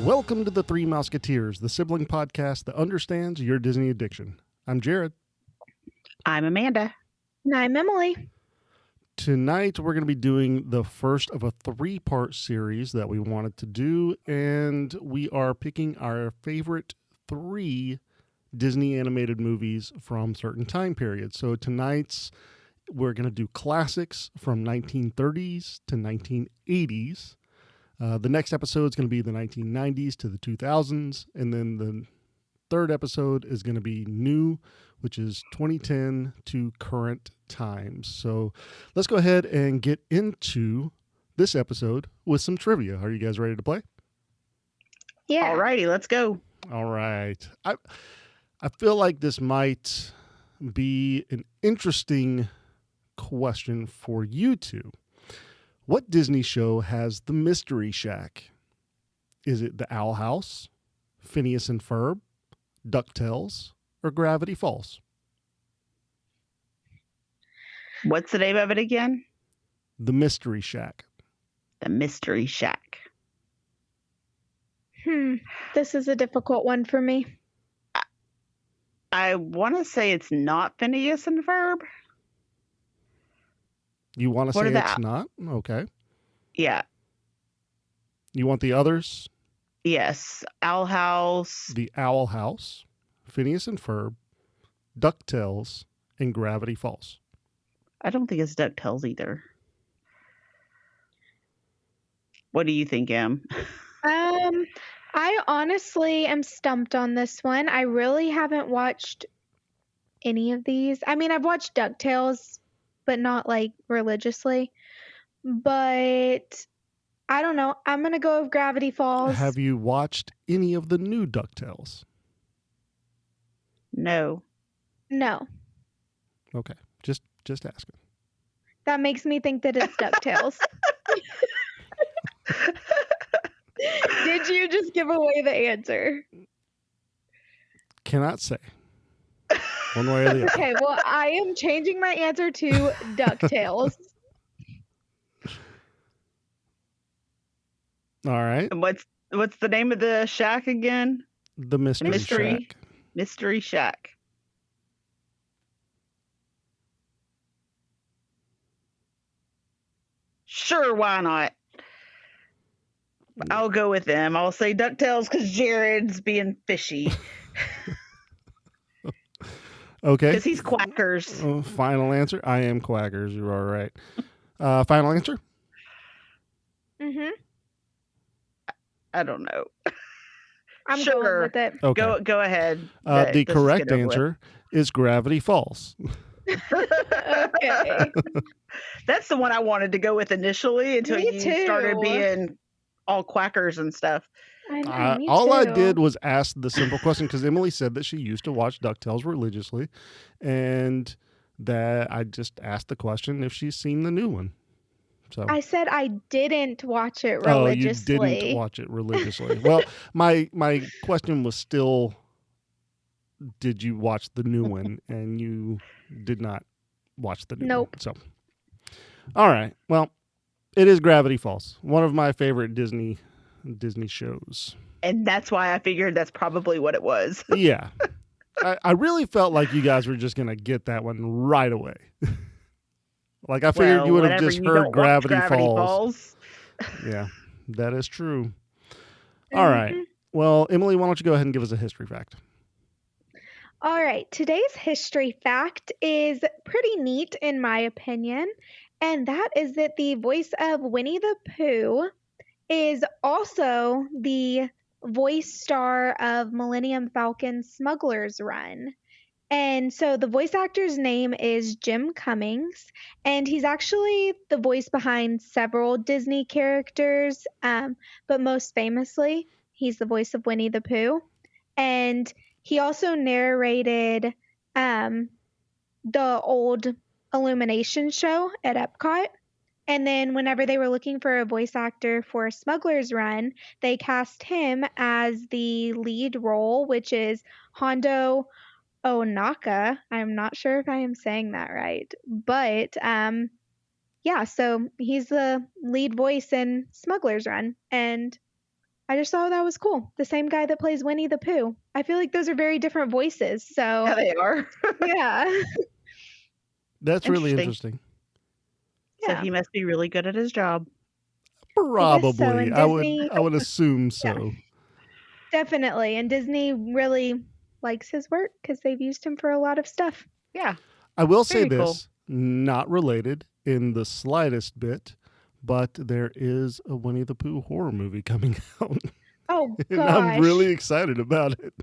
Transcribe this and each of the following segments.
Welcome to the Three Mouseketeers, the sibling podcast that understands your Disney addiction. I'm Jared. I'm Amanda. And I'm Emily. Tonight, we're going to be doing the first of a three-part series that we wanted to do, and we are picking our favorite three Disney animated movies from certain time periods. So tonight's, we're going to do classics from 1930s to 1980s. The next episode is going to be the 1990s to the 2000s, and then the third episode is going to be new, which is 2010 to current times. So let's go ahead and get into this episode with some trivia. Are you guys ready to play? Yeah. Alrighty, let's go. All right. I feel like this might be an interesting question for you two. What Disney show has the Mystery Shack? Is it The Owl House, Phineas and Ferb, DuckTales, or Gravity Falls? What's the name of it again? The Mystery Shack. The Mystery Shack. This is a difficult one for me. I want to say it's not Phineas and Ferb. You want to What say are it's the- not? Okay. Yeah. You want the others? Yes. Owl House. The Owl House, Phineas and Ferb, DuckTales, and Gravity Falls. I don't think it's DuckTales either. What do you think, Em? I honestly am stumped on this one. I really haven't watched any of these. I mean, I've watched DuckTales, but not like religiously. But I don't know. I'm going to go with Gravity Falls. Have you watched any of the new DuckTales? No. No. Okay. Just asking. That makes me think that it's DuckTales. Did you just give away the answer? Cannot say. One way or the other. Okay, well, I am changing my answer to DuckTales. All right. And what's the name of the shack again? The Mystery Shack. Mystery Shack. Sure, why not? I'll go with them. I'll say DuckTales because Jared's being fishy. Okay. Because he's quackers. Final answer. I am Quackers. You are right. Final answer. Mm-hmm. I don't know. I'm Sure. going with it. Okay. Go ahead. The Let's just correct get over with. answer is Gravity Falls. Okay. That's the one I wanted to go with initially until Me you too. started being all quackers and stuff. I know, me All I too. did was ask the simple question because Emily said that she used to watch DuckTales religiously, and that I just asked the question if she's seen the new one. So I said I didn't watch it religiously. Oh, you didn't watch it religiously. Well, my question was still, did you watch the new one? And you did not watch the new Nope. one. So, all right. Well, it is Gravity Falls, one of my favorite Disney shows. And that's why I figured that's probably what it was. Yeah. I really felt like you guys were just going to get that one right away. Like I figured Well, you would have whenever just you heard don't watch Gravity Falls. Yeah, that is true. All right. Mhm. Well, Emily, why don't you go ahead and give us a history fact? All right. Today's history fact is pretty neat, in my opinion. And that is that the voice of Winnie the Pooh is also the voice star of Millennium Falcon's Smuggler's Run. And so the voice actor's name is Jim Cummings, and he's actually the voice behind several Disney characters, but most famously, he's the voice of Winnie the Pooh. And he also narrated the old Illumination show at Epcot. And then whenever they were looking for a voice actor for Smuggler's Run, they cast him as the lead role, which is Hondo Onaka. I'm not sure if I am saying that right, but yeah, so he's the lead voice in Smuggler's Run, and I just thought that was cool. The same guy that plays Winnie the Pooh. I feel like those are very different voices. Yeah, So, they are. yeah. That's really Interesting. interesting. So Yeah. he must be really good at his job. I guess so. Probably. And Disney, I would assume yeah, so. definitely. And Disney really likes his work because they've used him for a lot of stuff. Yeah, I will say very cool. this, not related in the slightest bit, but there is a Winnie the Pooh horror movie coming out. Oh, And I'm gosh. really excited about it.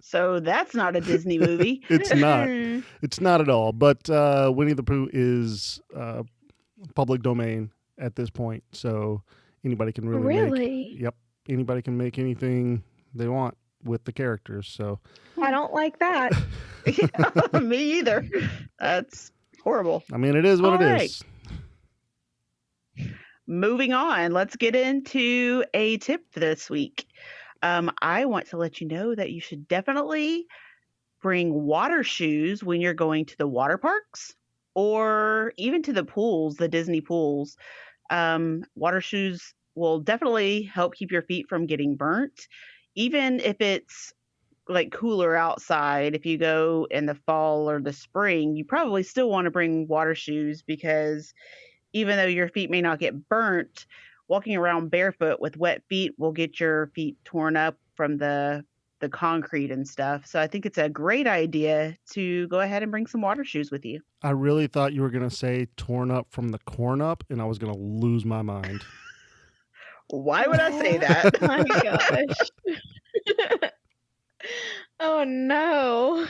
So that's not a Disney movie. It's not. Mm, It's not at all. But Winnie the Pooh is public domain at this point. So anybody can really make. really? Yep. Anybody can make anything they want with the characters. So I don't like that. Me either. That's horrible. I mean, it is what All it right. is. Moving on, let's get into a tip for this week. I want to let you know that you should definitely bring water shoes when you're going to the water parks or even to the pools, the Disney pools. Water shoes will definitely help keep your feet from getting burnt, even if it's like cooler outside. If you go in the fall or the spring, you probably still want to bring water shoes because even though your feet may not get burnt, walking around barefoot with wet feet will get your feet torn up from the concrete and stuff. So I think it's a great idea to go ahead and bring some water shoes with you. I really thought you were going to say torn up from the corn up, and I was going to lose my mind. Why would I say that? Oh my gosh. Oh no.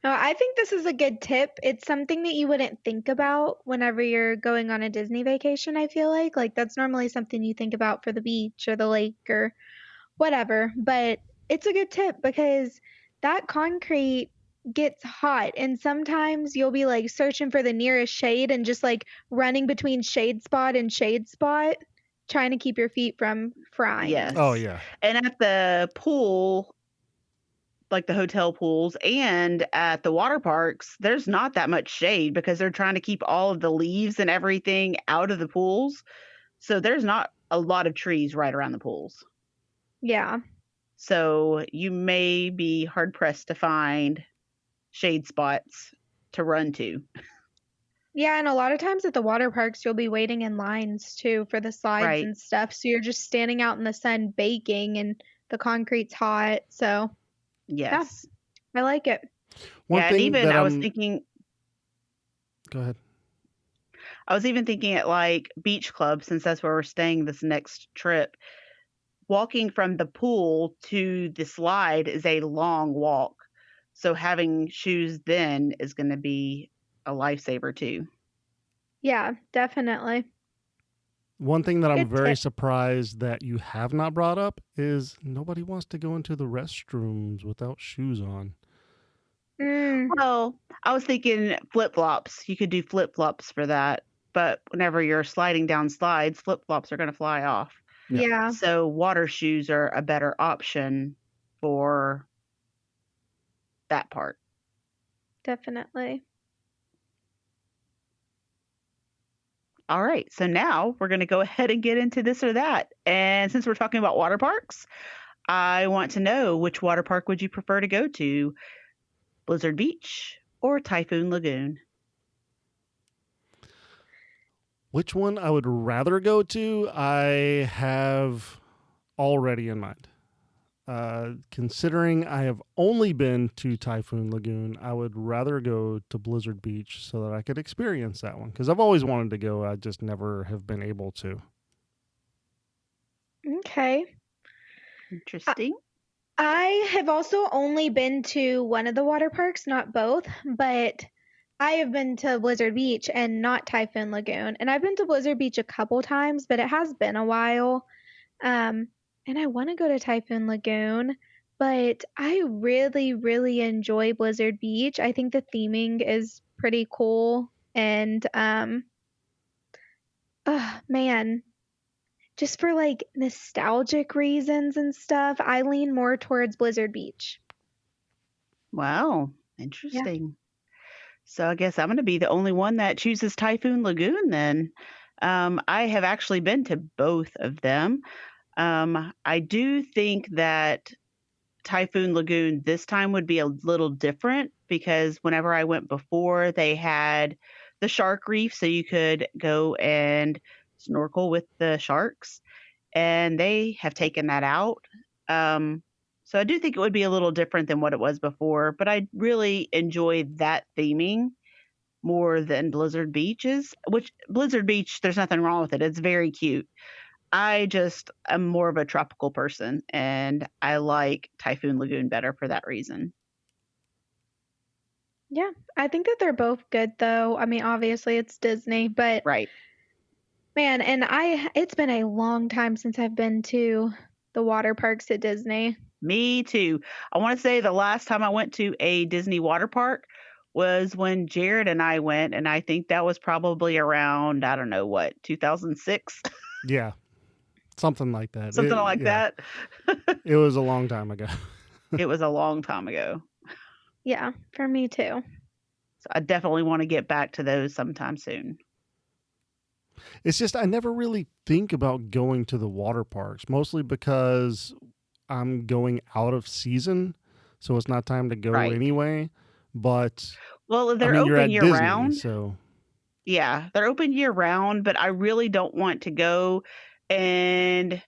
No, I think this is a good tip. It's something that you wouldn't think about whenever you're going on a Disney vacation, I feel like. Like that's normally something you think about for the beach or the lake or whatever, but it's a good tip because that concrete gets hot and sometimes you'll be like searching for the nearest shade and just like running between shade spot and shade spot trying to keep your feet from frying. Yes. Oh, yeah. And at the pool, like the hotel pools and at the water parks, there's not that much shade because they're trying to keep all of the leaves and everything out of the pools. So there's not a lot of trees right around the pools. Yeah. So you may be hard pressed to find shade spots to run to. Yeah, and a lot of times at the water parks, you'll be waiting in lines too for the slides Right. and stuff. So you're just standing out in the sun baking and the concrete's hot. So Yes. I like it. One Yeah, and thing even that I was I'm. thinking Go ahead. I was even thinking at like beach club, since that's where we're staying this next trip. Walking from the pool to the slide is a long walk. So having shoes then is going to be a lifesaver too. Yeah, definitely. One thing that I'm Good very tip. surprised that you have not brought up is nobody wants to go into the restrooms without shoes on. Mm, Well, I was thinking flip flops. You could do flip flops for that. But whenever you're sliding down slides, flip flops are going to fly off. Yeah. yeah, So water shoes are a better option for that part. definitely. All right. So now we're going to go ahead and get into this or that. And since we're talking about water parks, I want to know, which water park would you prefer to go to? Blizzard Beach or Typhoon Lagoon? Which one I would rather go to, I have already in mind. Considering I have only been to Typhoon Lagoon, I would rather go to Blizzard Beach so that I could experience that one. Because I've always wanted to go, I just never have been able to. Okay. Interesting. I have also only been to one of the water parks, not both, but I have been to Blizzard Beach and not Typhoon Lagoon. And I've been to Blizzard Beach a couple times, but it has been a while. And I want to go to Typhoon Lagoon, but I really, really enjoy Blizzard Beach. I think the theming is pretty cool. And, man, just for like nostalgic reasons and stuff, I lean more towards Blizzard Beach. Wow. Interesting. So I guess I'm going to be the only one that chooses Typhoon Lagoon then. I have actually been to both of them. I do think that Typhoon Lagoon this time would be a little different because whenever I went before, they had the shark reef, so you could go and snorkel with the sharks, and they have taken that out. Um, so I do think it would be a little different than what it was before, but I really enjoyed that theming more than Blizzard Beach's, which Blizzard Beach, there's nothing wrong with it. It's very cute. I just am more of a tropical person, and I like Typhoon Lagoon better for that reason. Yeah, I think that they're both good though. I mean, obviously it's Disney, but Right. man, and it's been a long time since I've been to the water parks at Disney. Me too. I want to say the last time I went to a Disney water park was when Jared and I went, and I think that was probably around, I don't know what, 2006, Yeah, something like that. something like that. It was a long time ago. It was a long time ago. Yeah, for me too. So I definitely want to get back to those sometime soon. It's just I never really think about going to the water parks, mostly because I'm going out of season, so it's not time to go Right. anyway. But Well, I they're mean, you're open at year Disney, round. so Yeah, they're open year round, but I really don't want to go and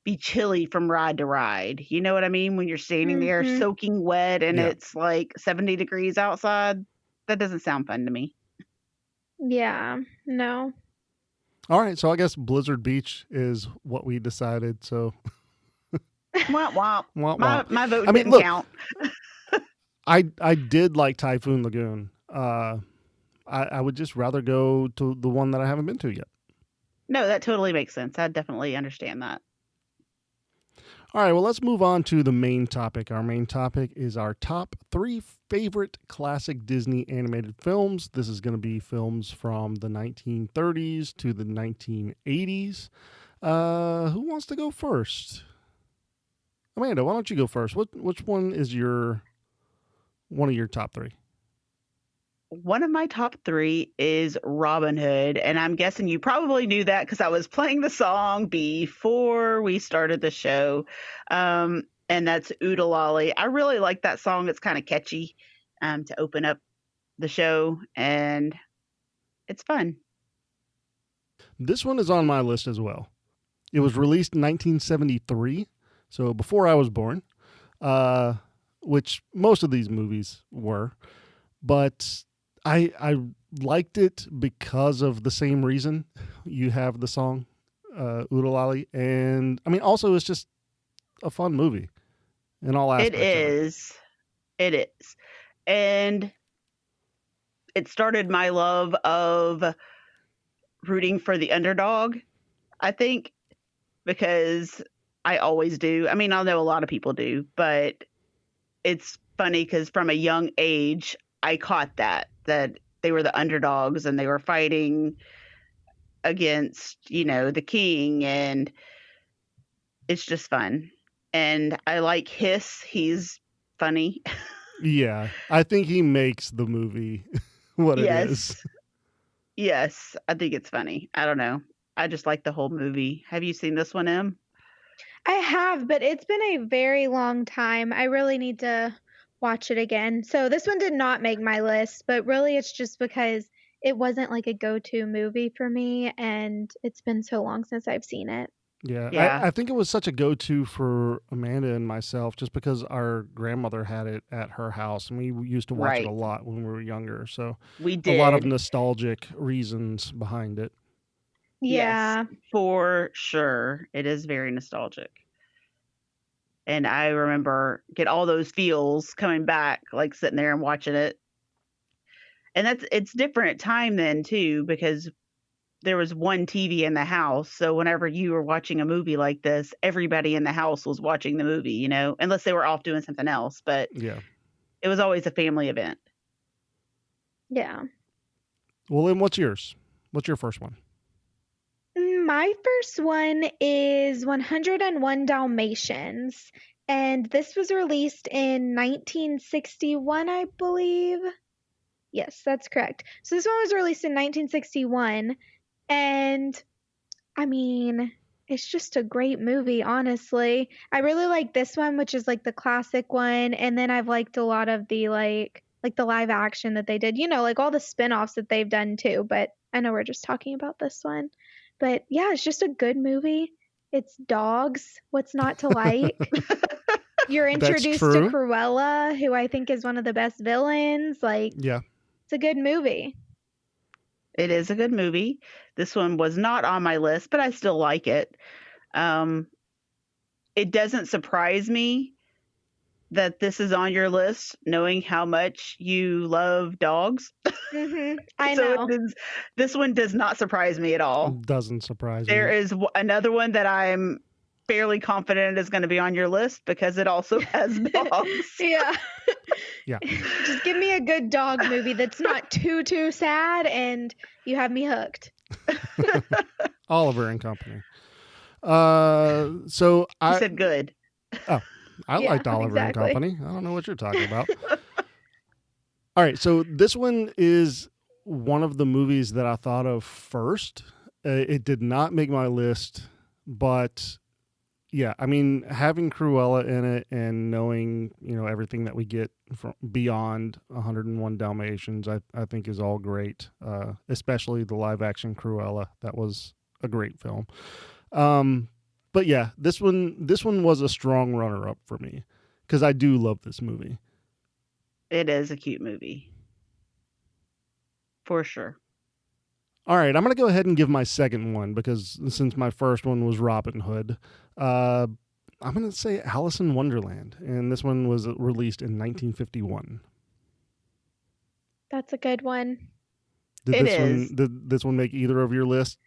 be chilly from ride to ride. You know what I mean? When you're standing there Mhm. soaking wet and Yeah. it's like 70 degrees outside, that doesn't sound fun to me. Yeah, no. all right. So I guess Blizzard Beach is what we decided. So Womp womp. womp My womp. my vote I mean, didn't look, count. I did like Typhoon Lagoon. I would just rather go to the one that I haven't been to yet. No, that totally makes sense. I definitely understand that. All right, well, let's move on to the main topic. Our main topic is our top 3 favorite classic Disney animated films. This is going to be films from the 1930s to the 1980s. Who wants to go first? Amanda, why don't you go first? Which one is one of your top 3? One of my top 3 is Robin Hood, and I'm guessing you probably knew that because I was playing the song before we started the show. And that's Oodalolly. I really like that song. It's kind of catchy to open up the show, and it's fun. This one is on my list as well. It was released in 1973, so before I was born, which most of these movies were. But I liked it because of the same reason. You have the song Oodalolly, and I mean also it's just a fun movie in all aspects. It is, and it started my love of rooting for the underdog, I think, because I always do. I mean, I know a lot of people do, but it's funny because from a young age, I caught that they were the underdogs and they were fighting against, the king, and it's just fun. And I like Hiss. He's funny. Yeah, I think he makes the movie what it is. Yes, I think it's funny. I don't know. I just like the whole movie. Have you seen this one, Em? I have, but it's been a very long time. I really need to watch it again. So this one did not make my list, but really it's just because it wasn't like a go-to movie for me, and it's been so long since I've seen it. Yeah, Yeah. I think it was such a go-to for Amanda and myself just because our grandmother had it at her house and we used to watch it Right. a lot when we were younger. So We a lot of did. nostalgic reasons behind it. Yeah. Yes, for sure. It is very nostalgic. And I remember get all those feels coming back, like sitting there and watching it. And it's different time then too, because there was one TV in the house. So whenever you were watching a movie like this, everybody in the house was watching the movie, unless they were off doing something else. But Yeah. it was always a family event. Yeah. Well, then what's yours? What's your first one? My first one is 101 Dalmatians, and this was released in 1961, I believe. Yes, that's correct. So this one was released in 1961, and I mean, it's just a great movie, honestly. I really like this one, which is like the classic one, and then I've liked a lot of the like the live action that they did, like all the spin-offs that they've done too, but I know we're just talking about this one. But yeah, it's just a good movie. It's dogs. What's not to like? You're That's introduced to true. Cruella, who I think is one of the best villains. Like, Yeah. it's a good movie. It is a good movie. This one was not on my list, but I still like it. It doesn't surprise me that this is on your list, knowing how much you love dogs. I So know. this one does not surprise me at all. Doesn't surprise There me. is another one that I'm fairly confident is going to be on your list because it also has dogs. Yeah. Yeah. Just give me a good dog movie that's not too sad, and you have me hooked. Oliver and Company. So I I said good. I Yeah, liked Oliver and exactly. Company. I don't know what you're talking about. All right, so this one is one of the movies that I thought of first. It did not make my list, but yeah, I mean, having Cruella in it and knowing, everything that we get from beyond 101 Dalmatians, I think is all great, especially the live action Cruella. That was a great film. But yeah, this one was a strong runner up for me because I do love this movie. It is a cute movie. For sure. All right, I'm going to go ahead and give my second one because since my first one was Robin Hood, I'm going to say Alice in Wonderland, and this one was released in 1951. That's a good one. It is. Did this one make either of your lists?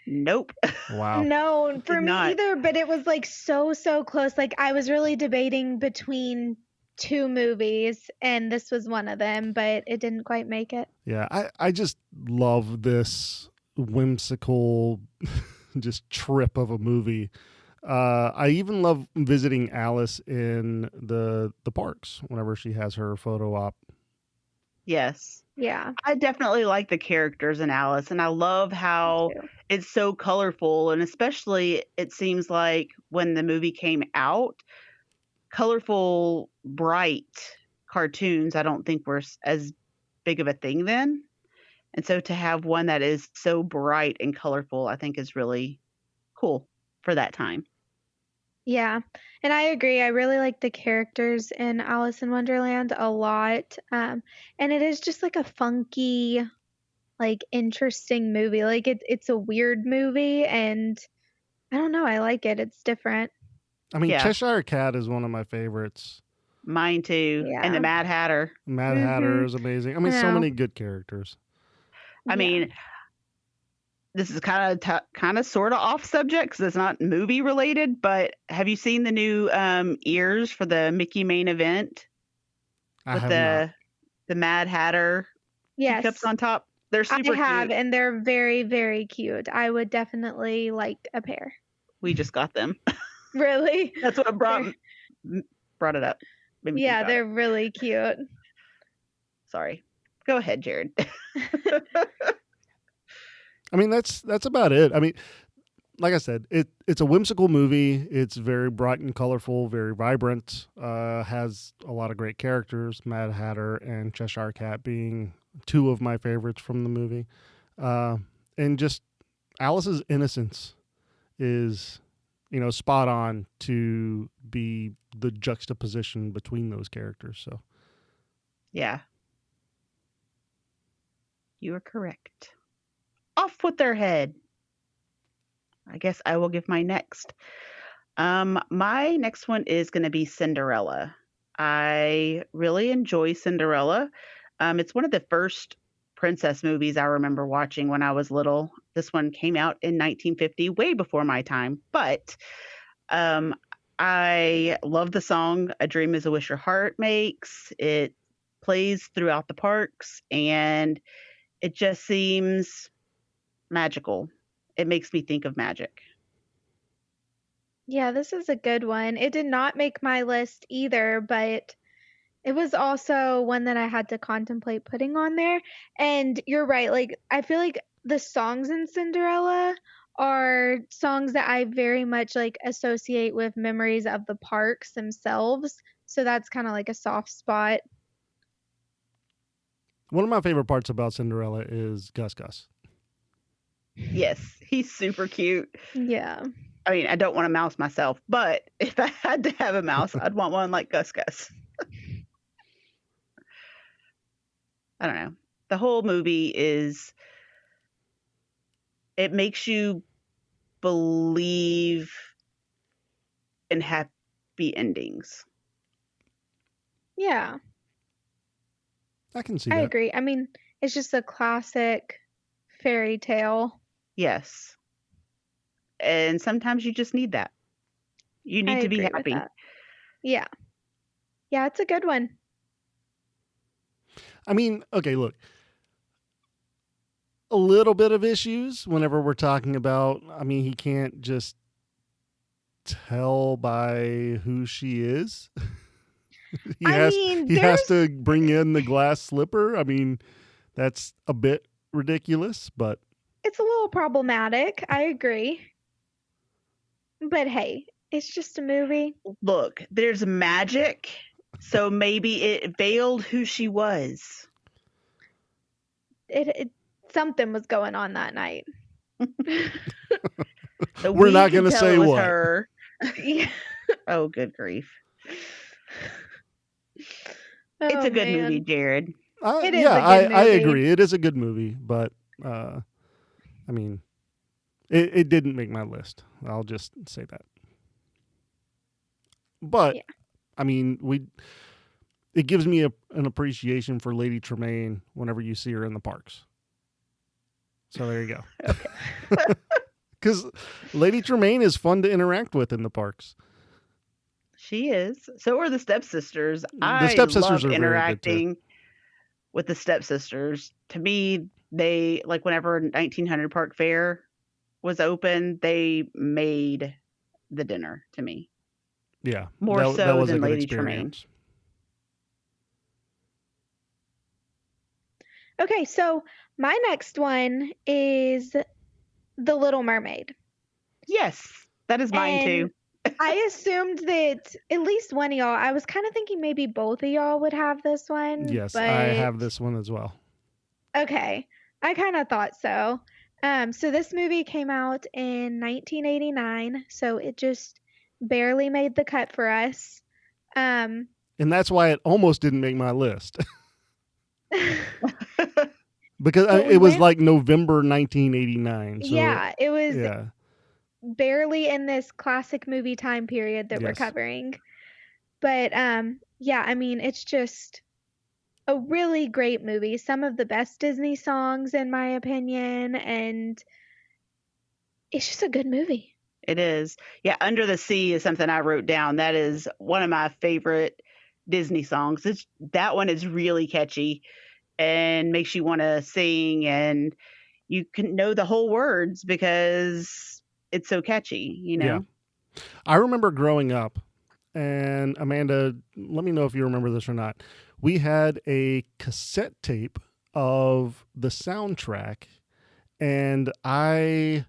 Nope. Wow. No, for Did me not. either, but it was like so close. Like I was really debating between two movies, and this was one of them, but it didn't quite make it. Yeah, I just love this whimsical just trip of a movie. I even love visiting Alice in the parks whenever she has her photo op. Yes. Yeah. I definitely like the characters in Alice, and I love how it's so colorful, and especially it seems like when the movie came out, colorful, bright cartoons I don't think were as big of a thing then. And so to have one that is so bright and colorful, I think is really cool for that time. Yeah, and I agree. I really like the characters in Alice in Wonderland a lot. And it is just like a funky, like interesting movie. Like it's a weird movie, and I don't know, I like it. It's different. I mean, Yeah. Cheshire Cat is one of my favorites. Mine too. And the Yeah. Mad Hatter. Mad Hatter is amazing. I mean, so know. many good characters. I mean, this is kind of sort of off subject because it's not movie related, but have you seen the new ears for the Mickey main event I with have not. the Mad Hatter Yes, teacups on top? They're super I have, cute. and they're very, very cute. I would definitely like a pair. We just got them. Really? That's what brought it up. Made me think Yeah, about they're it. really cute. Sorry. Go ahead, Jared. I mean, that's about it. I mean, like I said, it's a whimsical movie. It's very bright and colorful, very vibrant. Has a lot of great characters. Mad Hatter and Cheshire Cat being two of my favorites from the movie. And just Alice's innocence is, spot on to be the juxtaposition between those characters. So, Yeah. You are correct. Off with their head. I guess I will give my next. My next one is going to be Cinderella. I really enjoy Cinderella. It's one of the first princess movies I remember watching when I was little. This one came out in 1950, way before my time, but I love the song "A Dream Is a Wish Your Heart Makes." It plays throughout the parks, and it just seems magical. It makes me think of magic. Yeah, this is a good one. It did not make my list either, but it was also one that I had to contemplate putting on there. And you're right, like I feel like the songs in Cinderella are songs that I very much like associate with memories of the parks themselves. So that's kind of like a soft spot. One of my favorite parts about Cinderella is Gus Gus. Yes, he's super cute. Yeah. I mean, I don't want a mouse myself, but if I had to have a mouse, I'd want one like Gus Gus. I don't know. The whole movie it makes you believe in happy endings. Yeah. I can see I that. agree. I mean, it's just a classic fairy tale. Yes. And sometimes you just need that. You need I to be agree with happy. that. Yeah. Yeah, it's a good one. I mean, okay, look. A little bit of issues whenever we're talking about, I mean, he can't just tell by who she is. he has to bring in the glass slipper. I mean, that's a bit ridiculous, but it's a little problematic. I agree. But hey, it's just a movie. Look, there's magic, so maybe it veiled who she was. It something was going on that night. So we're not going to say what. Her. Yeah. Oh, good grief. Oh, it's a good man. movie, Jared. It is a good movie. I agree. It is a good movie, but I mean, it didn't make my list. I'll just say that. But yeah. I mean, it gives me an appreciation for Lady Tremaine whenever you see her in the parks. So there you go. Okay. Because Lady Tremaine is fun to interact with in the parks. She is. So are the stepsisters. The stepsisters love are interacting with the stepsisters. To me, they, like, whenever 1900 Park Fair was open, they made the dinner to me. Yeah. More that was than a good Lady experience. Tremaine. Okay, so my next one is The Little Mermaid. Yes, that is mine too. I assumed that at least one of y'all, I was kind of thinking maybe both of y'all would have this one. Yes, but... I have this one as well. Okay, I kind of thought so. So this movie came out in 1989, so it just barely made the cut for us. And that's why it almost didn't make my list. Because it was like November 1989. So, yeah, it was barely in this classic movie time period that we're covering. But yeah, I mean, it's just a really great movie. Some of the best Disney songs, in my opinion, and it's just a good movie. It is. Yeah, Under the Sea is something I wrote down. That is one of my favorite Disney songs. That one is really catchy and makes you want to sing, and you can know the whole words because it's so catchy, you know? Yeah. I remember growing up, and Amanda, let me know if you remember this or not. We had a cassette tape of the soundtrack, and I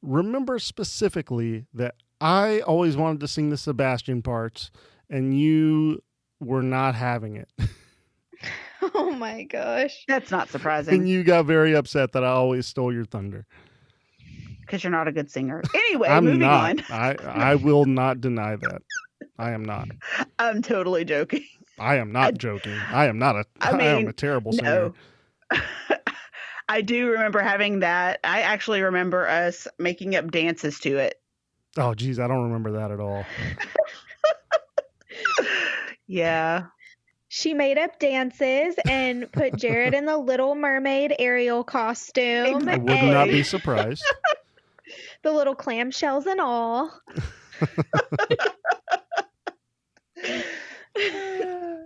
remember specifically that I always wanted to sing the Sebastian parts, and you were not having it. Oh my gosh. That's not surprising. And you got very upset that I always stole your thunder. Because you're not a good singer. Anyway, I'm moving not. on. I will not deny that. I am not. I'm totally joking. I am not joking. I am not I am a terrible singer. No. I do remember having that. I actually remember us making up dances to it. Oh, geez, I don't remember that at all. Yeah. She made up dances and put Jared in the Little Mermaid Ariel costume. I would not be surprised. The little clamshells and all.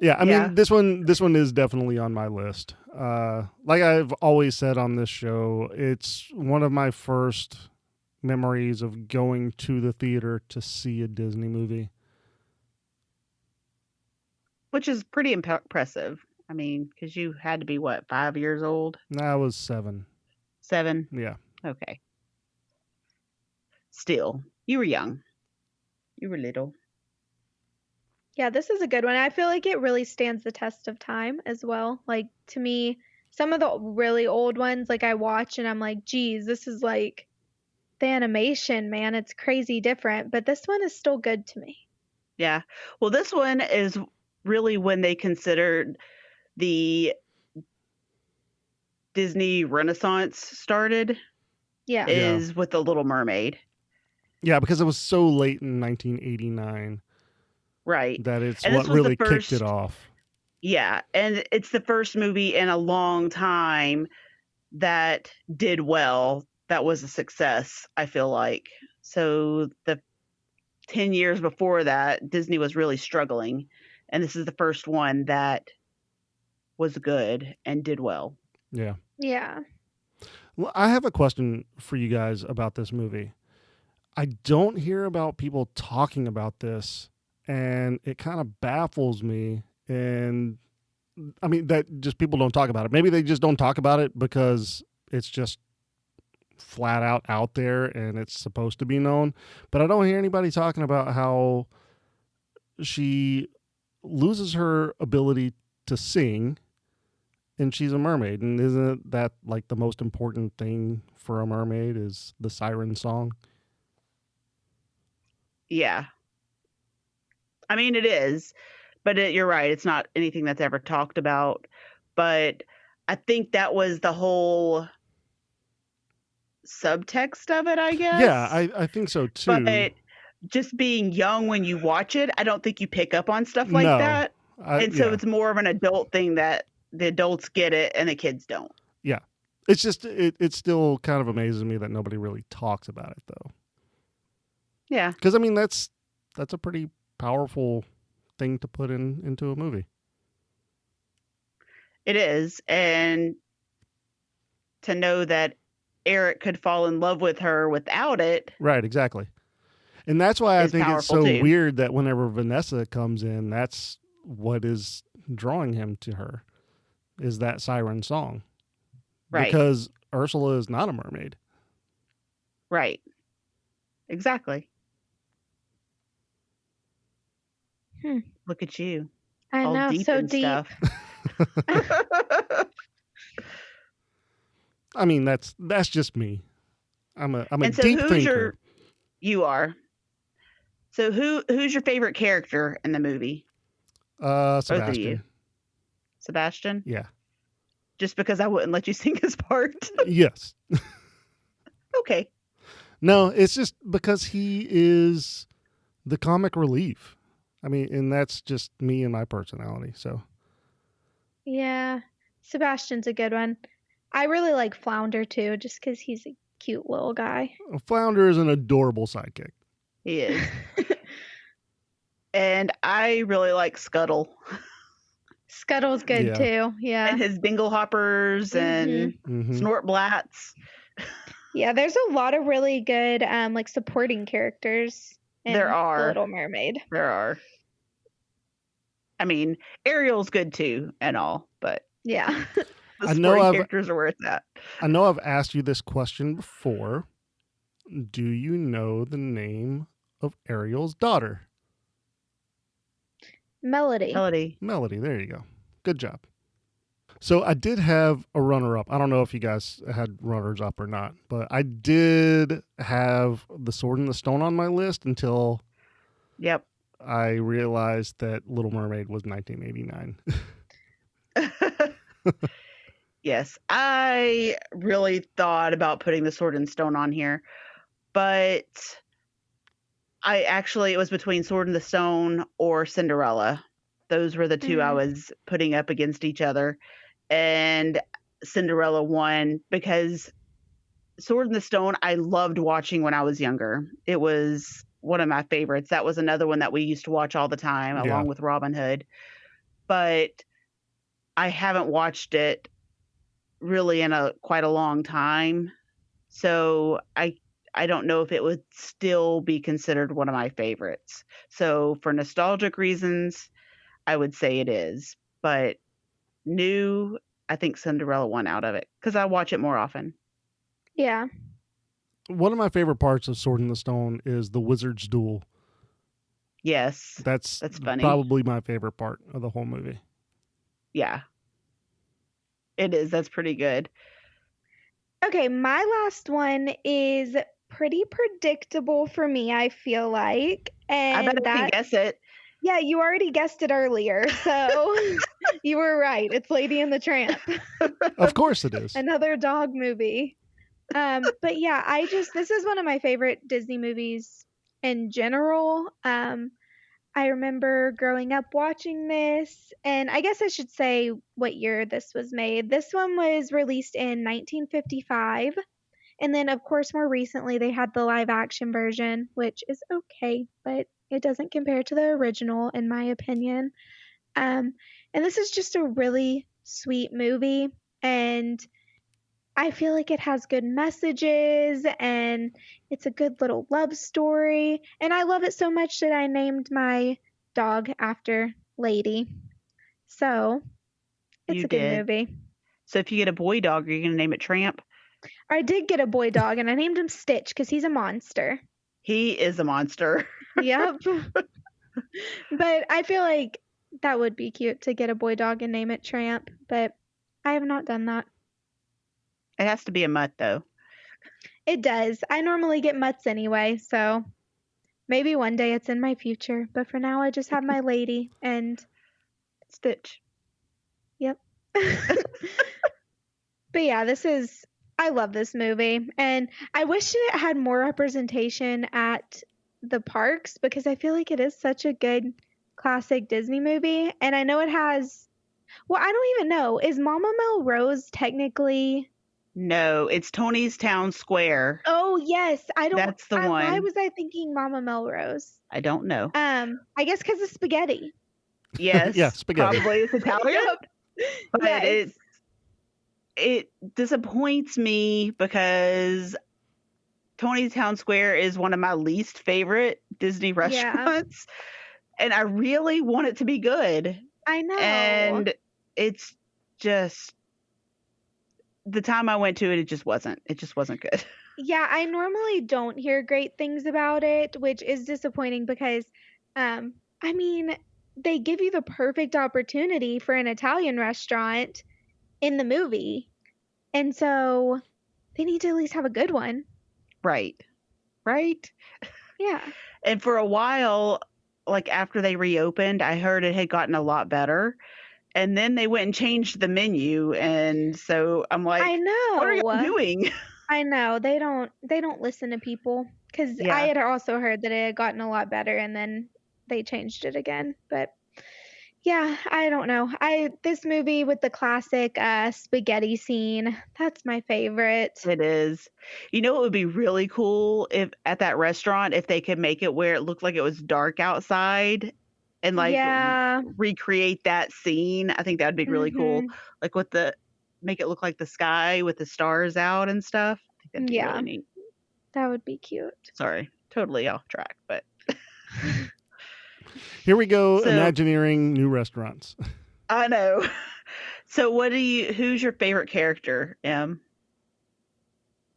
Yeah, I mean, this one is definitely on my list. Like I've always said on this show, it's one of my first memories of going to the theater to see a Disney movie. Which is pretty impressive. I mean, because you had to be, 5 years old? I was 7. 7? Yeah. Okay. still, you were young. You were little. Yeah, this is a good one. I feel like it really stands the test of time as well. Like, to me, some of the really old ones, like, I watch and I'm like, geez, this is like the animation, man. It's crazy different. But this one is still good to me. Yeah. Well, this one is really when they considered the Disney Renaissance started, Yeah. is with The Little Mermaid. Yeah, because it was so late in 1989 Right. that it's And what this was really the kicked it first, off. yeah. And it's the first movie in a long time that did well. That was a success, I feel like. So the 10 years before that, Disney was really struggling. And this is the first one that was good and did well. Yeah. Yeah. Well, I have a question for you guys about this movie. I don't hear about people talking about this, and it kind of baffles me. And I mean, that just people don't talk about it. Maybe they just don't talk about it because it's just flat out there and it's supposed to be known. But I don't hear anybody talking about how she loses her ability to sing and she's a mermaid. And isn't that like the most important thing for a mermaid is the siren song? Yeah. I mean, it is, but you're right. It's not anything that's ever talked about. But I think that was the whole subtext of it, I guess. Yeah, I think so too. But just being young when you watch it, I don't think you pick up on stuff like No. that. And so Yeah. it's more of an adult thing that the adults get it and the kids don't. Yeah. It's just, it still kind of amazes me that nobody really talks about it though. Yeah. Because I mean, that's a pretty powerful thing to put into a movie. It is. And to know that Eric could fall in love with her without it. Right, exactly. And that's why I think it's so too. weird that whenever Vanessa comes in, that's what is drawing him to her, is that siren song. Right. Because Ursula is not a mermaid. Right. Exactly. Look at you. I all know, deep so and deep. stuff. I mean, that's just me. I'm a And so deep who's thinker. you are. So who's your favorite character in the movie? Both of you. Sebastian. Sebastian? Yeah. Just because I wouldn't let you sing his part? Yes. Okay. No, it's just because he is the comic relief. I mean, and that's just me and my personality. So Yeah. Sebastian's a good one. I really like Flounder too, just because he's a cute little guy. Flounder is an adorable sidekick. He is. And I really like Scuttle. Scuttle's good too. Yeah. And his dingle hoppers and snort blats. Yeah, there's a lot of really good like supporting characters in There are. The Little Mermaid. There are. I mean, Ariel's good too and all, but yeah. The supporting characters are where it's at. I know I've asked you this question before. Do you know the name of Ariel's daughter? Melody. Melody, there you go. Good job. So I did have a runner-up. I don't know if you guys had runners-up or not, but I did have The Sword and the Stone on my list until I realized that Little Mermaid was 1989. Yes, I really thought about putting The Sword and Stone on here, but it was between Sword and the Stone or Cinderella. Those were the two I was putting up against each other. And Cinderella won because Sword and the Stone I loved watching when I was younger. It was one of my favorites. That was another one that we used to watch all the time along with Robin Hood. But I haven't watched it really in quite a long time. So I don't know if it would still be considered one of my favorites. So for nostalgic reasons, I would say it is. But new, I think Cinderella won out of it because I watch it more often. Yeah. One of my favorite parts of Sword in the Stone is the wizard's duel. Yes. That's funny. probably my favorite part of the whole movie. Yeah. It is. That's pretty good. Okay, my last one is pretty predictable for me, I feel like. And I bet I can guess it. Yeah, you already guessed it earlier, so you were right. It's Lady and the Tramp. Of course it is. Another dog movie. But yeah, this is one of my favorite Disney movies in general. I remember growing up watching this, and I guess I should say what year this was made. This one was released in 1955. And then, of course, more recently, they had the live action version, which is okay, but it doesn't compare to the original, in my opinion. And this is just a really sweet movie, and I feel like it has good messages, and it's a good little love story. And I love it so much that I named my dog after Lady. So, it's a good movie. So if you get a boy dog, are you going to name it Tramp? I did get a boy dog, and I named him Stitch because he's a monster. He is a monster. Yep. But I feel like that would be cute to get a boy dog and name it Tramp, but I have not done that. It has to be a mutt, though. It does. I normally get mutts anyway, so maybe one day it's in my future. But for now, I just have my Lady and Stitch. Yep. But yeah, I love this movie, and I wish it had more representation at the parks because I feel like it is such a good classic Disney movie. And I know it has, well, I don't even know. Is Mama Melrose technically? No, it's Tony's Town Square. Oh, yes. That's the one. Why was I thinking Mama Melrose? I don't know. I guess because of spaghetti. Yes. Yeah, spaghetti. Probably it's Italian. Yep. But Yeah, it disappoints me because Tony's Town Square is one of my least favorite Disney restaurants. And I really want it to be good. I know. And it's just the time I went to it, it just wasn't good. Yeah, I normally don't hear great things about it, which is disappointing because I mean, they give you the perfect opportunity for an Italian restaurant in the movie. And so they need to at least have a good one. Right. Yeah. And for a while, like after they reopened, I heard it had gotten a lot better. And then they went and changed the menu. And so I'm like, I know. What are you doing? I know. They don't listen to people. Because I had also heard that it had gotten a lot better and then they changed it again. But yeah, I don't know. This movie with the classic spaghetti scene, that's my favorite. It is. You know, it would be really cool if at that restaurant, if they could make it where it looked like it was dark outside and recreate that scene. I think that would be really cool. Like make it look like the sky with the stars out and stuff. I think that'd be really neat. That would be cute. Sorry, totally off track, but here we go, Imagineering new restaurants. I know. So who's your favorite character, Em?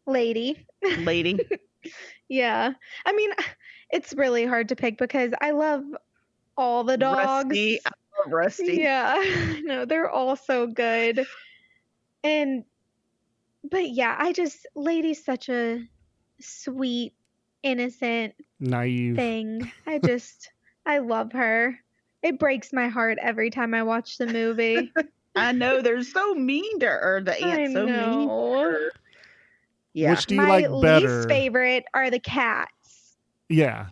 Lady. Yeah. I mean, it's really hard to pick because I love all the dogs. Rusty. I love Rusty. Yeah. No, they're all so good. But yeah, Lady's such a sweet, innocent, naive thing. I love her. It breaks my heart every time I watch the movie. I know, they're so mean to her. The aunt's so mean to her. Yeah. Which do you like better? My least favorite are the cats. Yeah.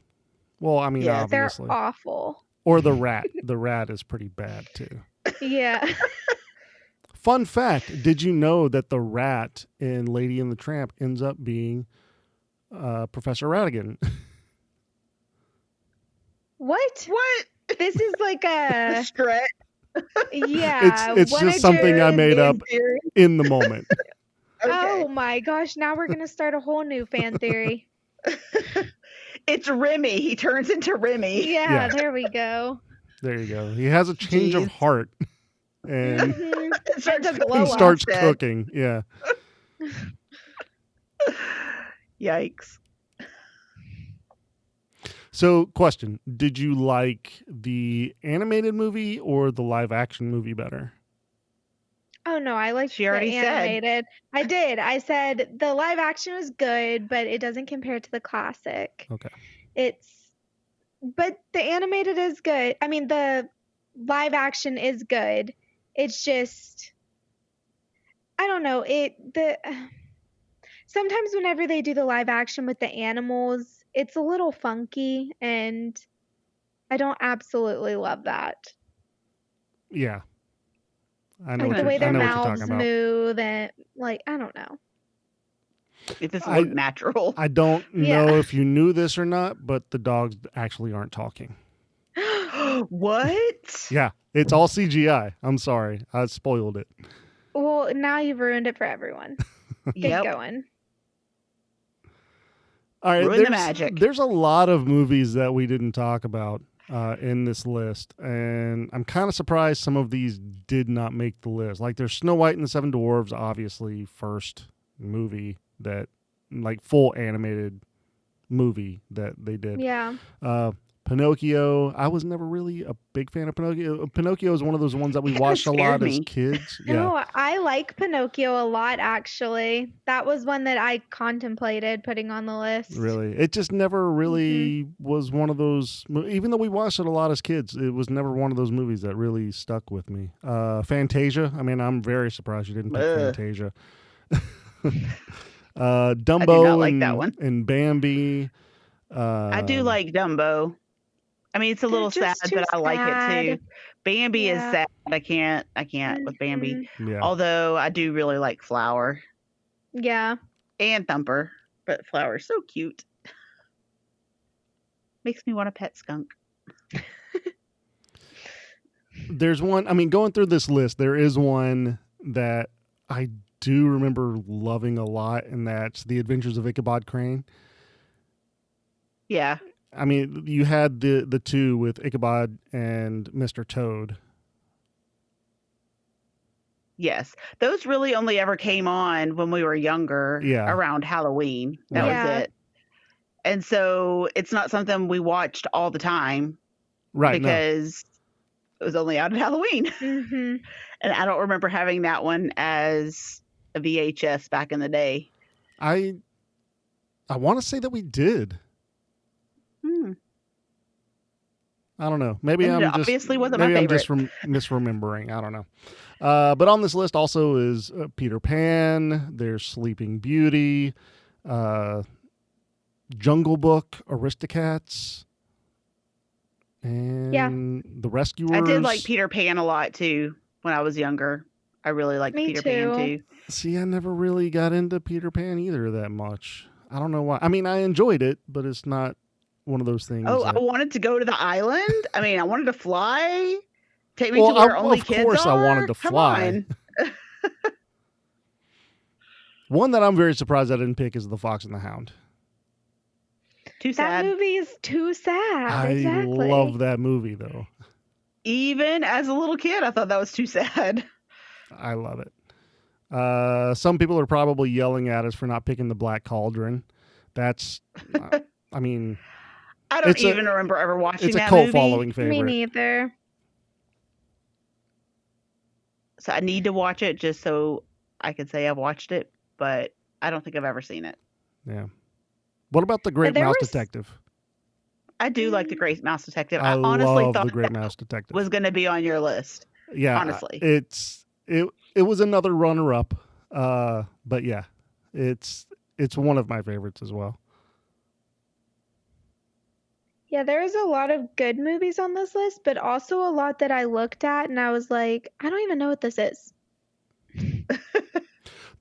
Well, I mean, obviously. They're awful. Or the rat. The rat is pretty bad, too. Yeah. Fun fact, did you know that the rat in Lady and the Tramp ends up being Professor Ratigan? What? This is like a stretch. Yeah. It's just something I made up in the moment. Okay. Oh my gosh, now we're going to start a whole new fan theory. It's Remy. He turns into Remy. Yeah, there we go. There you go. He has a change of heart. And he starts cooking. Yeah. Yikes. So, question: did you like the animated movie or the live action movie better? Oh no, I liked She the already said. animated. I did. I said the live action was good, but it doesn't compare to the classic. Okay. But the animated is good. I mean, the live action is good. It's just, I don't know. Sometimes whenever they do the live action with the animals, it's a little funky, and I don't absolutely love that. Yeah. I know Like what the you're, way I their know what you're mouths talking about. move, and like, I don't know. It doesn't look natural. I don't Yeah. know if you knew this or not, but the dogs actually aren't talking. What? Yeah, it's all CGI. I'm sorry, I spoiled it. Well, now you've ruined it for everyone. Get Yep. going. All right, Ruin the magic. there's a lot of movies that we didn't talk about in this list, and I'm kind of surprised some of these did not make the list. Like there's Snow White and the Seven Dwarfs, obviously first movie that like full animated movie that they did. Yeah. Pinocchio, I was never really a big fan of Pinocchio. Pinocchio is one of those ones that we It watched a lot scared as me. kids. Yeah. No, I like Pinocchio a lot, actually. That was one that I contemplated putting on the list. Really, it just never really was one of those. Even though we watched it a lot as kids, it was never one of those movies that really stuck with me. Fantasia. I mean, I'm very surprised you didn't pick Ugh. Fantasia. Dumbo I do not like and, that one. and Bambi. I do like Dumbo. I mean, it's a little sad, just too but I like it sad. too. Bambi is Yeah. sad. I can't with Bambi. Yeah. Although I do really like Flower Yeah. and Thumper, but Flower's so cute. Makes me want a pet skunk. There's one. I mean, going through this list, there is one that I do remember loving a lot, and that's The Adventures of Ichabod Crane. Yeah. I mean, you had the two with Ichabod and Mr. Toad. Yes. Those really only ever came on when we were younger, Yeah. around Halloween. That Yeah. was it. And so it's not something we watched all the time, Right. because it was only out at Halloween. Mm-hmm. And I don't remember having that one as a VHS back in the day. I want to say that we did. I don't know. Maybe And I'm it just obviously wasn't my maybe I'm just favorite. misremembering. I don't know. But on this list also is Peter Pan. There's Sleeping Beauty, Jungle Book, Aristocats, and The Rescuers. I did like Peter Pan a lot too when I was younger. I really liked Me Peter Pan too. See, I never really got into Peter Pan either that much. I don't know why. I mean, I enjoyed it, but it's not one of those things. Oh, I wanted to go to the island. I mean, I wanted to fly. Take me to where only kids are. Of course, I wanted to Come fly. on. One that I'm very surprised I didn't pick is The Fox and the Hound. Too That sad. movie is too sad. I Exactly. love that movie, though. Even as a little kid, I thought that was too sad. I love it. Some people are probably yelling at us for not picking The Black Cauldron. That's, I mean, I don't even remember ever watching it's a that cult movie. following favorite. Me neither. So I need to watch it just so I could say I've watched it, but I don't think I've ever seen it. Yeah. What about The Great Mouse Detective? I do like The Great Mouse Detective. I honestly love thought The Great that Mouse Detective. was going to be on your list. Yeah, honestly. It was another runner-up, but yeah, it's one of my favorites as well. Yeah, there's a lot of good movies on this list, but also a lot that I looked at and I was like, I don't even know what this is.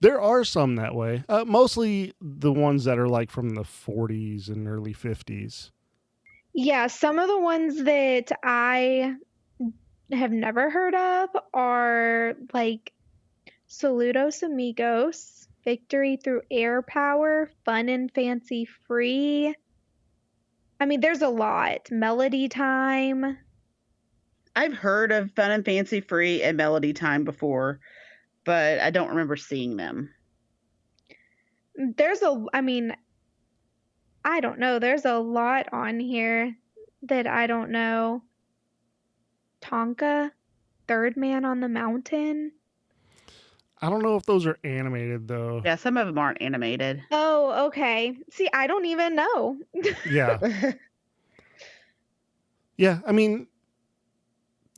There are some that way. Mostly the ones that are like from the 40s and early 50s. Yeah, some of the ones that I have never heard of are like Saludos Amigos, Victory Through Air Power, Fun and Fancy Free. I mean, there's a lot. Melody Time. I've heard of Fun and Fancy Free and Melody Time before, but I don't remember seeing them. I don't know. There's a lot on here that I don't know. Tonka, Third Man on the Mountain. I don't know if those are animated though. Yeah, some of them aren't animated. Oh, okay. See, I don't even know. Yeah. Yeah, I mean,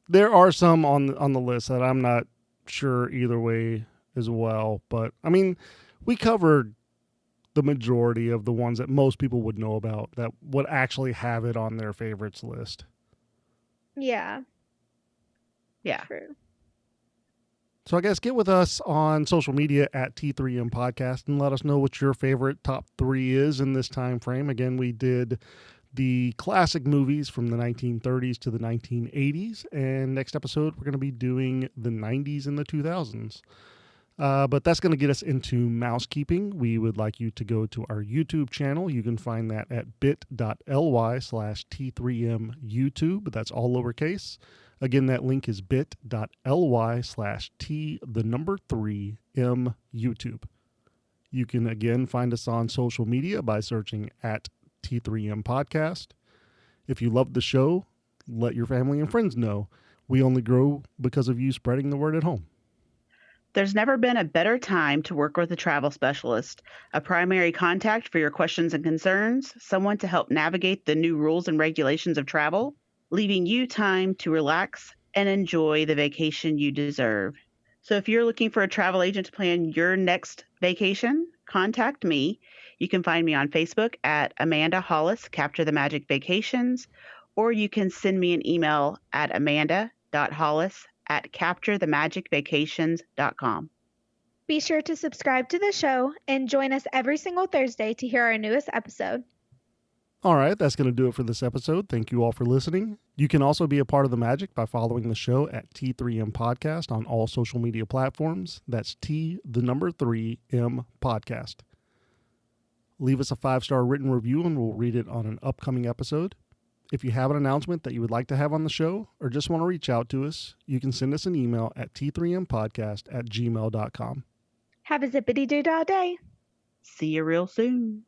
there are some on the list that I'm not sure either way as well. But I mean, we covered the majority of the ones that most people would know about that would actually have it on their favorites list. Yeah, Yeah. true. So I guess get with us on social media at T3M Podcast and let us know what your favorite top 3 is in this time frame. Again, we did the classic movies from the 1930s to the 1980s, and next episode we're going to be doing the 90s and the 2000s. But that's going to get us into mousekeeping. We would like you to go to our YouTube channel. You can find that at bit.ly/T3M YouTube. That's all lowercase. Again, that link is bit.ly/T3M YouTube. You can again find us on social media by searching at T3M Podcast. If you love the show, let your family and friends know. We only grow because of you spreading the word at home. There's never been a better time to work with a travel specialist, a primary contact for your questions and concerns, someone to help navigate the new rules and regulations of travel, leaving you time to relax and enjoy the vacation you deserve. So if you're looking for a travel agent to plan your next vacation, contact me. You can find me on Facebook at Amanda.hollis, Capture the Magic Vacations, or you can send me an email at amanda.hollis@capturethemagicvacations.com. Be sure to subscribe to the show and join us every single Thursday to hear our newest episode. All right, that's going to do it for this episode. Thank you all for listening. You can also be a part of the magic by following the show at T3M Podcast on all social media platforms. That's T3M Podcast. Leave us a 5-star written review and we'll read it on an upcoming episode. If you have an announcement that you would like to have on the show or just want to reach out to us, you can send us an email at T3Mpodcast@gmail.com. Have a zippity-doo-dah day. See you real soon.